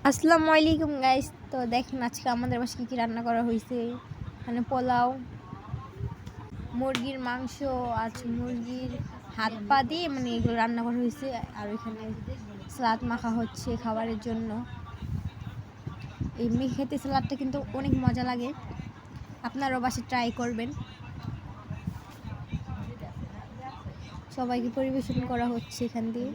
আসসালামু আলাইকুম গাইস। তো দেখেন আজকে আমাদের বাসায় কী কী রান্না করা হয়েছে। এখানে পোলাও, মুরগির মাংস, আছে মুরগির হাত পা দিয়ে মানে এগুলো রান্না করা হয়েছে। আর এখানে সালাদ মাখা হচ্ছে খাবারের জন্য। এই খেতে সালাদটা কিন্তু অনেক মজা লাগে, আপনারাও বাসায় ট্রাই করবেন। সবাইকে পরিবেশন করা হচ্ছে এখান দিয়ে।